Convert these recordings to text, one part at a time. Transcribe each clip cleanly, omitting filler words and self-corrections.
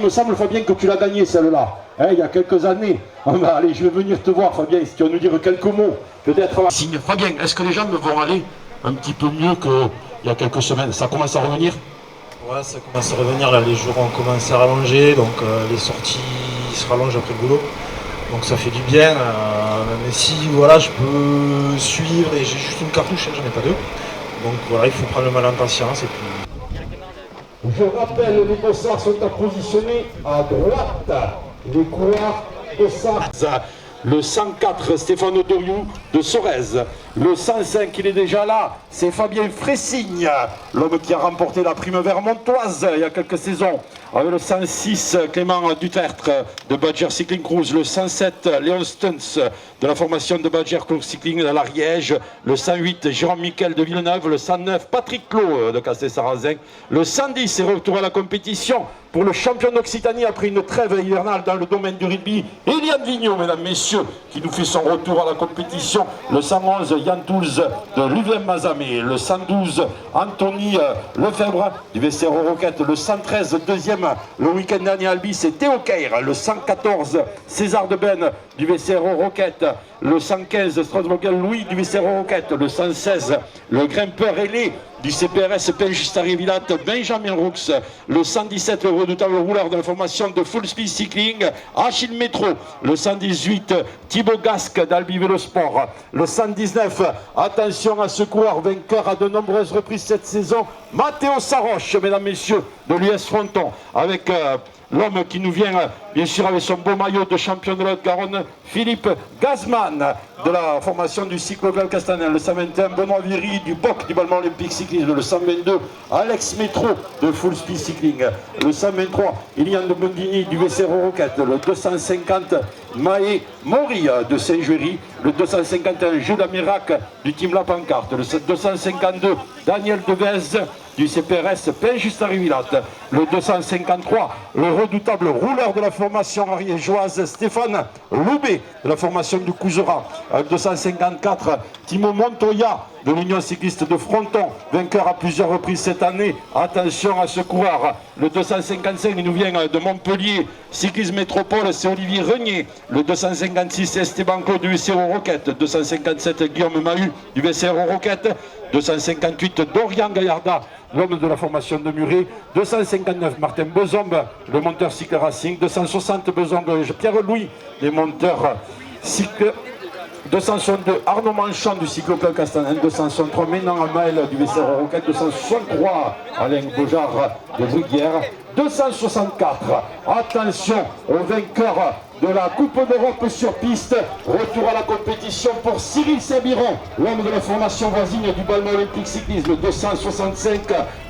Il me semble, Fabien, que tu l'as gagné celle-là, hein, il y a quelques années. Allez, je vais venir te voir, Fabien, si tu vas nous dire quelques mots, peut-être. Fabien, est-ce que les jambes vont aller un petit peu mieux qu'il y a quelques semaines? Ça commence à revenir? Ouais, ça commence à revenir, là, les jours ont commencé à rallonger, donc les sorties se rallongent après le boulot. Donc ça fait du bien, mais si voilà, je peux suivre et j'ai juste une cartouche, j'en ai pas deux. Donc voilà, il faut prendre le mal en patience et puis... Je rappelle, les Bossards sont à positionner à droite. Les coureurs Bossards. Le 104, Stéphane Doriou de Sorèze. Le 105, il est déjà là, c'est Fabien Fressigne, l'homme qui a remporté la prime vermontoise il y a quelques saisons. Avec le 106, Clément Dutertre de Badger Cycling Cruise. Le 107, Léon Stuntz de la formation de Badger Cruise Cycling à l'Ariège. Le 108, Jérôme Miquel de Villeneuve. Le 109, Patrick Clot de Castel-Sarrazin. Le 110 est retour à la compétition pour le champion d'Occitanie après une trêve hivernale dans le domaine du rugby. Eliane Vigneault, mesdames, messieurs, qui nous fait son retour à la compétition. Le 111, Yann Toulz de Luvin-Mazamé. Le 112, Anthony Lefebvre du VCR Roquette. Le 113, deuxième le week-end dernier à Albi, c'est Théo Keir. Le 114, César Deben du VCR Roquette. Le 115, Strasbourg Louis du VCR Roquette. Le 116, le grimpeur ailé du CPRS Pinchistari-Villat, Benjamin Roux. Le 117, le redoutable rouleur de la formation de Full Speed Cycling, Achille Métro. Le 118, Thibaut Gasque d'Albi Vélosport. Le 119, attention à ce coureur vainqueur à de nombreuses reprises cette saison, Matteo Saroche, mesdames, messieurs, de l'US Fronton, avec l'homme qui nous vient, bien sûr, avec son beau maillot de champion de Lot-Garonne, Philippe Gazman, de la formation du Cycloclub Castanen. Le 121, Benoît Viry du BOC du Ballement Olympique Cyclisme. Le 122, Alex Métro de Full Speed Cycling. Le 123, Ilian de Bondini du VCR Roquette. Le 250, Maë Mori de Saint-Juéry. Le 251, Jules Amirac du Team La Pancarte. Le 252, Daniel Devez du CPRS Pinchistari-Villat. Le 253, le redoutable rouleur de la formation ariégeoise Stéphane Loubet de la formation du Couserat. Avec 254, Timo Montoya de l'Union cycliste de Fronton, vainqueur à plusieurs reprises cette année. Attention à ce coureur. Le 255, il nous vient de Montpellier, Cyclisme Métropole, c'est Olivier Renier. Le 256, Esteban Claude du VCR Roquette. 257, Guillaume Mahut du VCR Roquette. 258, Dorian Gaillarda, l'homme de la formation de Muret. 259, Martin Bezombe, le monteur cycle racing. 260, Bezombe, Pierre-Louis, les monteurs cycle. 262, Arnaud Manchon du Cycloclub Castanen. 263, Ménan Amael du VCR Roquette. 263, Alain Beaujard de Bruguière. 264, attention au vainqueur de la Coupe d'Europe sur piste. Retour à la compétition pour Cyril Sébiron, l'homme de la formation voisine du Ballement Olympique Cyclisme. 265,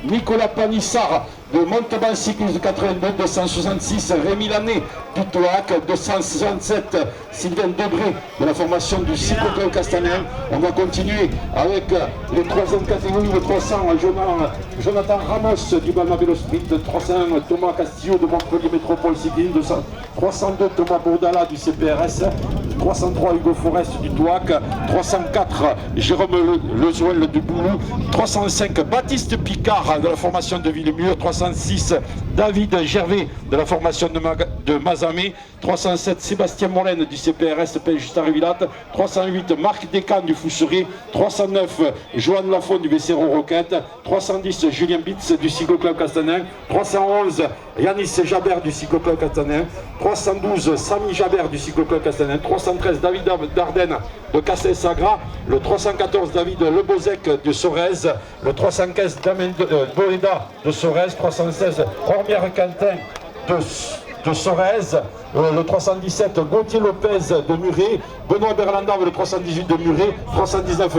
Nicolas Panissard de Montauban Cyclisme 82. 266, Rémi Lané du Toac. 267, Sylvain Debré de la formation du Cycloclub Castanen. On va continuer avec les troisième catégories. Le 300, Jonathan Ramos du Balma Vélo Sprint. 301, Thomas Castillo de Montpellier Métropole Cycling. 302, Thomas Bourdala du CPRS. 303, Hugo Forest du Touac. 304, Jérôme Lezoel du Boulou. 305, Baptiste Picard de la formation de Villemur. 306, David Gervais de la formation de Mazamé. 307, Sébastien Molène du CPRS Pinchistari-Villat. 308, Marc Descans du Fousseret. 309, Johan Lafont du VCR Roquette. 310, Julien Bitz du Cycloclub Castanen. 311, Yanis Jabert du Cycloclub Castanen. 312, Samy Jabert du Cycloclub Castanen. 313, David Dardenne de Castel-Sagra. Le 314, David Lebozec de Sorèze. Le 315, Damien Boeda de Sorèze. 316, Ormière Quentin de Sorèze. Le 317, Gauthier Lopez de Muret. Benoît Berlandin le 318 de Muret. 319,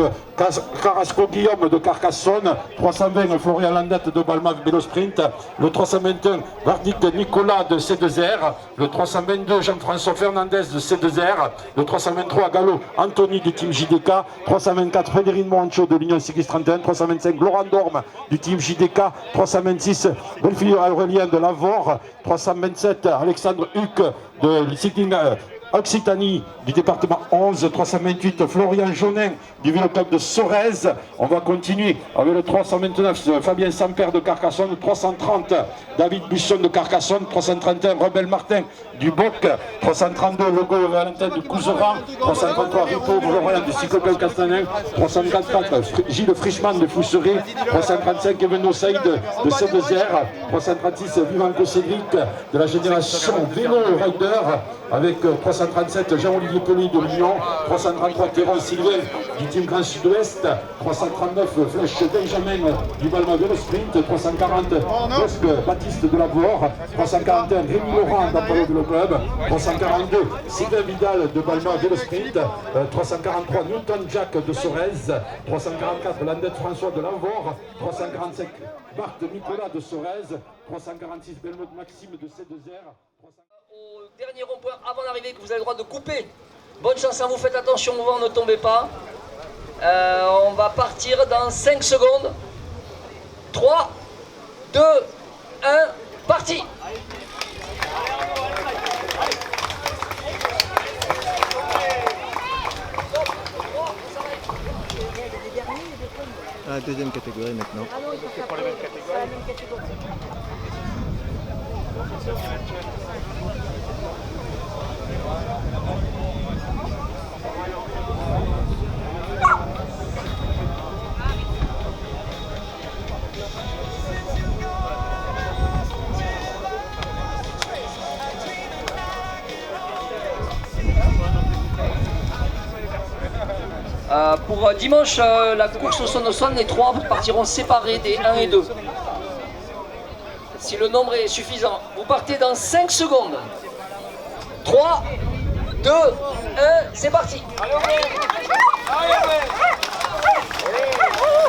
Carrasco Guillaume de Carcassonne. 320, Florian Landette de Balma Vélo Sprint. Le 321, Vardic Nicolas de C2R. Le 322, Jean-François Fernandez de C2R. Le 323, Gallo Anthony du Team JDK. 324, Frédéric Moncho de l'Union Cycliste 31. 325, Laurent Dorme du Team JDK. 326, Belfilio Aurélien de Lavore. 327, Alexandre Huc de Cycling Occitanie du département 11, 328 Florian Jonin du Vélo Club de Sorèze. On va continuer avec le 329 Fabien Samper de Carcassonne, 330 David Buisson de Carcassonne, 331 Rebelle Martin du Boc, 332 Logo Valentin de Couseran, 333 Ripo Florian de Cycloclub Castanin, 344 Gilles Frischmann de Fousseray, 335 Eveno Saïd de Sédezère, 336 Vivanco Cédric de la génération Vélo Rider, avec 337 Jean-Olivier Pelly de Lyon, 333 Terence Sylvain du Team Grand Sud-Ouest, 339 Flèche Benjamin du Balma Vélo Sprint, 340 Bosque Baptiste de la Boire, 341 Rémi Laurent d'Apollo Vélo Club, 342 Sylvain Vidal de Balma Vélo Sprint, 343 Newton Jack de Sorèze, 344 Landette François de Lanvor, 345 Marc Nicolas de Sorèze, 346 Belmont Maxime de Sédezère. Au dernier rond-point avant l'arrivée que vous avez le droit de couper. Bonne chance à vous, faites attention au vent, ne tombez pas. On va partir dans 5 secondes. 3, 2, 1, parti. Ah, deuxième catégorie maintenant. Ah non, ils sont pas la même catégorie. Pour dimanche, la course au Sonosson, les 3 partiront séparés des 1 et 2. Si le nombre est suffisant, vous partez dans 5 secondes. 3, 2, 1, c'est parti.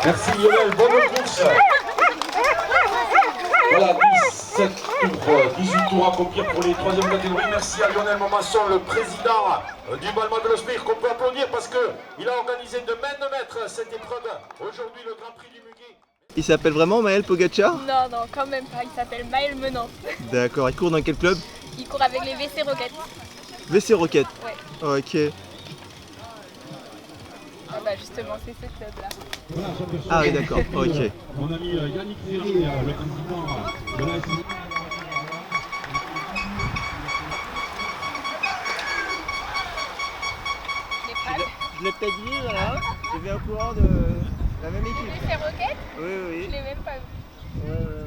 Merci Lionel, bonne course. Voilà, 17 tours, 18 tours à accomplir pour les 3e catégories. Merci à Lionel Momasson, le président du Balma Vélo Sprint, qu'on peut applaudir parce qu'il a organisé de main de maître cette épreuve. Aujourd'hui, le Grand Prix du Muguet. Il s'appelle vraiment Maël Pogacar? Non, non, quand même pas. Il s'appelle Maël Menant. D'accord, il court dans quel club? Il court avec les WC Rocket. WC Rocket. Ouais. Ok. Ah bah justement, c'est ce club-là. Ah oui, d'accord, ok. Mon ami Yannick Ferry, le président de la SNCF. Je l'ai peut-être vu, là. J'ai vu un coureur de la même équipe. WC Rocket? Oui, oui. Je l'ai même pas vu. Ouais, ouais.